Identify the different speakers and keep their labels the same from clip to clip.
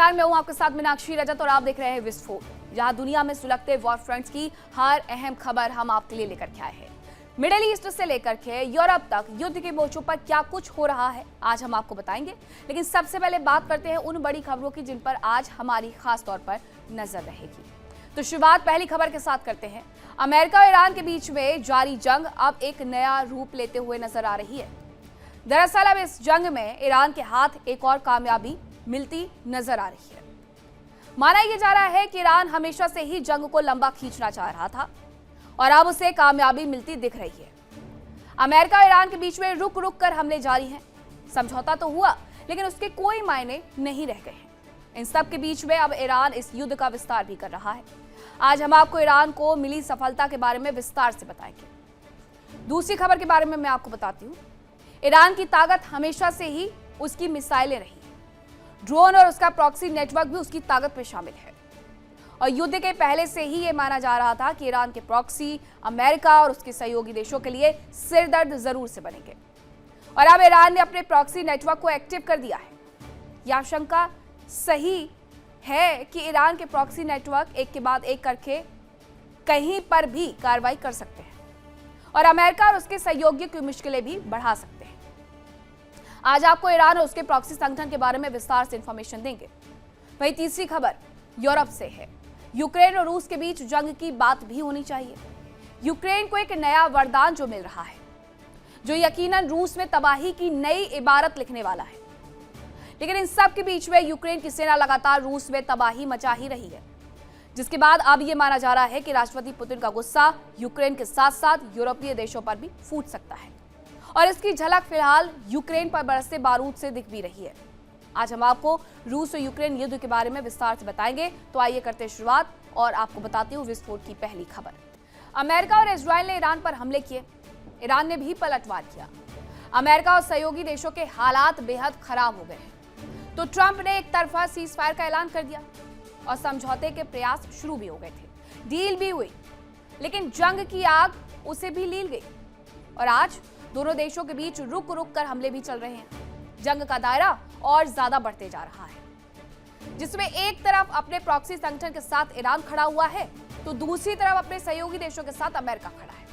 Speaker 1: नमस्कार, मैं हूं आपके साथ मीनाक्षी रजत और आप देख रहे हैं विस्फोट, जहां दुनिया में सुलगते वॉर फ्रंट्स की हर अहम खबर हम आपके लिए लेकर के आए हैं। मिडिल ईस्ट से लेकर के यूरोप तक युद्ध के मोर्चों पर क्या कुछ हो रहा है, आज हम आपको बताएंगे। लेकिन सबसे पहले बात करते हैं उन बड़ी खबरों की जिन पर आज हमारी खास तौर पर नजर रहेगी। तो शुरुआत पहली खबर के साथ करते हैं। अमेरिका और ईरान के बीच में जारी जंग अब एक नया रूप लेते हुए नजर आ रही है। दरअसल अब इस जंग में ईरान के हाथ एक और कामयाबी मिलती नजर आ रही है। माना यह जा रहा है कि ईरान हमेशा से ही जंग को लंबा खींचना चाह रहा था और अब उसे कामयाबी मिलती दिख रही है। अमेरिका और ईरान के बीच में रुक रुक कर हमले जारी हैं। समझौता तो हुआ, लेकिन उसके कोई मायने नहीं रह गए हैं। इन सब के बीच में अब ईरान इस युद्ध का विस्तार भी कर रहा है। आज हम आपको ईरान को मिली सफलता के बारे में विस्तार से बताएंगे। दूसरी खबर के बारे में मैं आपको बताती हूँ। ईरान की ताकत हमेशा से ही उसकी मिसाइलें रही। ड्रोन और उसका प्रॉक्सी नेटवर्क भी उसकी ताकत में शामिल है। और युद्ध के पहले से ही यह माना जा रहा था कि ईरान के प्रॉक्सी अमेरिका और उसके सहयोगी देशों के लिए सिरदर्द जरूर से बनेंगे। और अब ईरान ने अपने प्रॉक्सी नेटवर्क को एक्टिव कर दिया है। यह आशंका सही है कि ईरान के प्रॉक्सी नेटवर्क एक के बाद एक करके कहीं पर भी कार्रवाई कर सकते हैं और अमेरिका और उसके सहयोगियों की मुश्किलें भी बढ़ा सकते हैं। आज आपको ईरान और उसके प्रॉक्सी संगठन के बारे में विस्तार से इंफॉर्मेशन देंगे। वहीं तीसरी खबर यूरोप से है। यूक्रेन और रूस के बीच जंग की बात भी होनी चाहिए। यूक्रेन को एक नया वरदान जो मिल रहा है, जो यकीनन रूस में तबाही की नई इबारत लिखने वाला है। लेकिन इन सब के बीच में यूक्रेन की सेना लगातार रूस में तबाही मचा ही रही है, जिसके बाद अब यह माना जा रहा है कि राष्ट्रपति पुतिन का गुस्सा यूक्रेन के साथ साथ यूरोपीय देशों पर भी फूट सकता है। और इसकी झलक फिलहाल यूक्रेन पर बरसते बारूद से दिख भी रही है। आज हम आपको रूस और यूक्रेन युद्ध के बारे में विस्तार से बताएंगे। तो आइए करते हैं शुरुआत और आपको बताती हूँ विस्फोट की पहली खबर। अमेरिका और इजराइल ने ईरान पर हमले किए। ईरान ने भी पलटवार किया। अमेरिका और सहयोगी देशों के हालात बेहद खराब हो गए हैं। तो ट्रंप ने एक तरफा सीज फायर का ऐलान कर दिया और समझौते के प्रयास शुरू भी हो गए थे। डील भी हुई, लेकिन जंग की आग उसे भी लील गई और आज दोनों देशों के बीच रुक रुक कर हमले भी चल रहे हैं। जंग का दायरा और ज्यादा बढ़ते जा रहा है, जिसमें एक तरफ अपने प्रॉक्सी संगठन के साथ ईरान खड़ा हुआ है, तो दूसरी तरफ अपने सहयोगी देशों के साथ अमेरिका खड़ा है।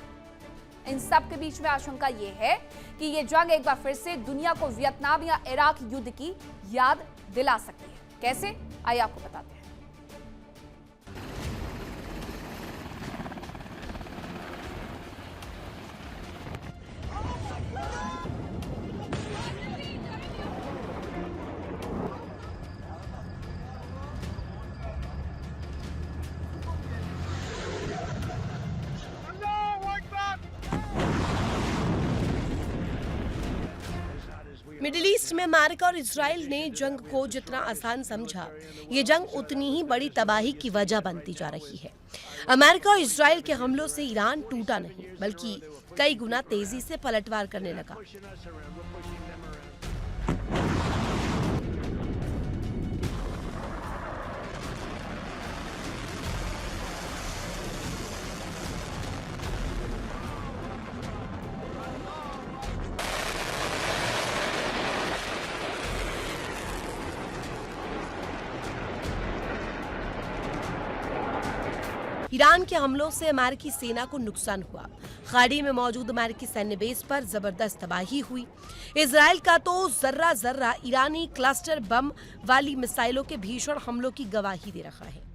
Speaker 1: इन सब के बीच में आशंका ये है कि ये जंग एक बार फिर से दुनिया को वियतनाम या इराक युद्ध की याद दिला सकती है। कैसे, आइए आपको बताते हैं।
Speaker 2: मिडिल ईस्ट में अमेरिका और इजराइल ने जंग को जितना आसान समझा, ये जंग उतनी ही बड़ी तबाही की वजह बनती जा रही है। अमेरिका और इजराइल के हमलों से ईरान टूटा नहीं, बल्कि कई गुना तेजी से पलटवार करने लगा। ईरान के हमलों से अमेरिकी सेना को नुकसान हुआ। खाड़ी में मौजूद अमेरिकी सैन्य बेस पर जबरदस्त तबाही हुई। इजराइल का तो जर्रा जर्रा ईरानी क्लस्टर बम वाली मिसाइलों के भीषण हमलों की गवाही दे रहा है।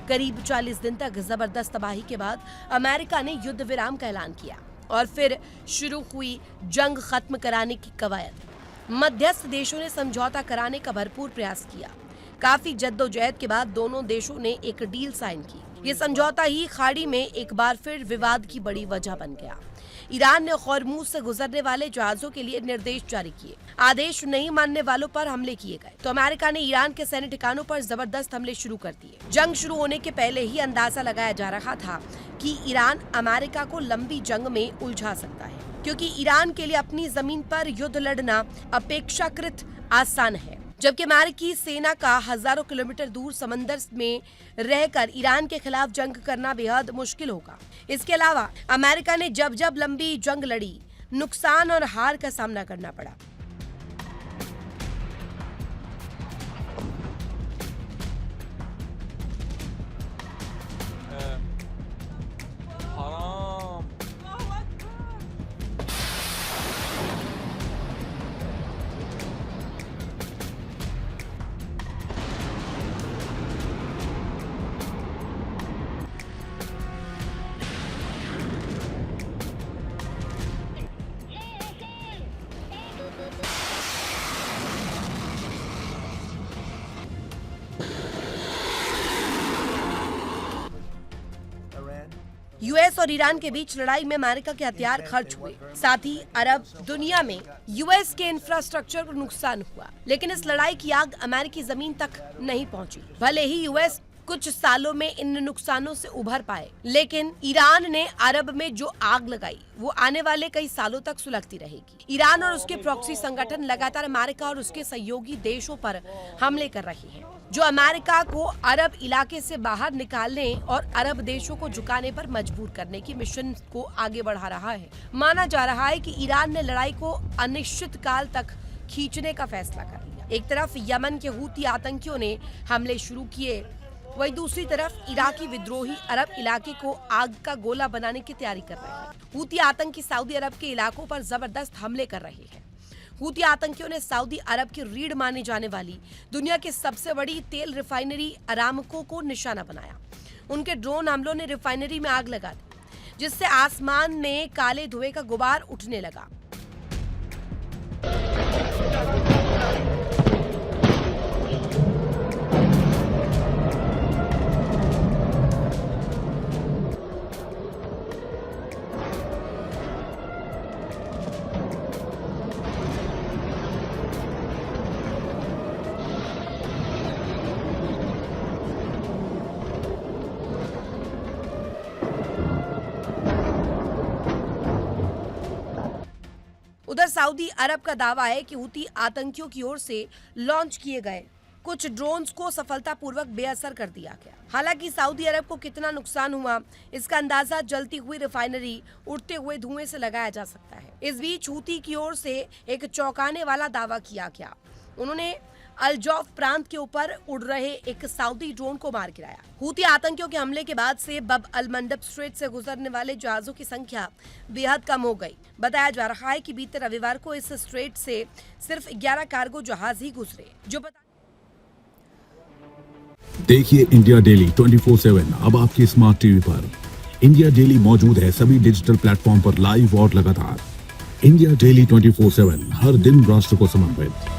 Speaker 2: करीब 40 दिन तक जबरदस्त तबाही के बाद अमेरिका ने युद्ध विराम का ऐलान किया और फिर शुरू हुई जंग खत्म कराने की कवायद। मध्यस्थ देशों ने समझौता कराने का भरपूर प्रयास किया। काफी जद्दोजहद के बाद दोनों देशों ने एक डील साइन की। ये समझौता ही खाड़ी में एक बार फिर विवाद की बड़ी वजह बन गया। ईरान ने हॉर्मूज से गुजरने वाले जहाजों के लिए निर्देश जारी किए। आदेश नहीं मानने वालों पर हमले किए गए तो अमेरिका ने ईरान के सैन्य ठिकानों पर जबरदस्त हमले शुरू कर दिए। जंग शुरू होने के पहले ही अंदाजा लगाया जा रहा था कि ईरान अमेरिका को लंबी जंग में उलझा सकता है, क्योंकि ईरान के लिए अपनी जमीन पर युद्ध लड़ना अपेक्षाकृत आसान है, जबकि अमेरिकी सेना का हजारों किलोमीटर दूर समंदर में रहकर ईरान के खिलाफ जंग करना बेहद मुश्किल होगा। इसके अलावा अमेरिका ने जब जब लंबी जंग लड़ी, नुकसान और हार का सामना करना पड़ा। यूएस और ईरान के बीच लड़ाई में अमेरिका के हथियार खर्च हुए, साथ ही अरब दुनिया में यूएस के इंफ्रास्ट्रक्चर को नुकसान हुआ, लेकिन इस लड़ाई की आग अमेरिकी जमीन तक नहीं पहुंची। भले ही यूएस कुछ सालों में इन नुकसानों से उभर पाए, लेकिन ईरान ने अरब में जो आग लगाई वो आने वाले कई सालों तक सुलगती रहेगी। ईरान और उसके प्रॉक्सी संगठन लगातार अमेरिका और उसके सहयोगी देशों पर हमले कर रहे हैं, जो अमेरिका को अरब इलाके से बाहर निकालने और अरब देशों को झुकाने पर मजबूर करने की मिशन को आगे बढ़ा रहा है। माना जा रहा है कि ईरान ने लड़ाई को अनिश्चित काल तक खींचने का फैसला कर लिया। एक तरफ यमन के हूती आतंकियों ने हमले शुरू किए, वहीं दूसरी तरफ इराकी विद्रोही अरब इलाके को आग का गोला बनाने की तैयारी कर रहे हैं। हूती आतंकी सऊदी अरब के इलाकों पर जबरदस्त हमले कर रहे हैं। हूती आतंकियों ने सऊदी अरब की रीढ़ मानी जाने वाली दुनिया की सबसे बड़ी तेल रिफाइनरी अरामको को निशाना बनाया। उनके ड्रोन हमलों ने रिफाइनरी में आग लगा दी, जिससे आसमान में काले धुएं का गुबार उठने लगा। उधर सऊदी अरब का दावा है कि हूती आतंकियों की ओर से लॉन्च किए गए कुछ ड्रोन्स को सफलतापूर्वक बेअसर कर दिया गया। हालांकि सऊदी अरब को कितना नुकसान हुआ, इसका अंदाजा जलती हुई रिफाइनरी, उड़ते हुए धुएं से लगाया जा सकता है। इस बीच हूती की ओर से एक चौंकाने वाला दावा किया गया। उन्होंने अलजौफ प्रांत के ऊपर उड़ रहे एक सऊदी ड्रोन को मार गिराया। हूती आतंकियों के हमले के बाद से बब अल मंडब स्ट्रेट से गुजरने वाले जहाजों की संख्या बेहद कम हो गई। बताया जा रहा है कि बीते रविवार को इस स्ट्रेट से सिर्फ 11 कार्गो जहाज ही गुजरे।
Speaker 3: देखिए इंडिया डेली 24/7 अब आपकी स्मार्ट टीवी पर। इंडिया डेली मौजूद है सभी डिजिटल प्लेटफॉर्म पर लाइव और लगातार। इंडिया डेली 24/7 हर दिन राष्ट्र को समर्पित।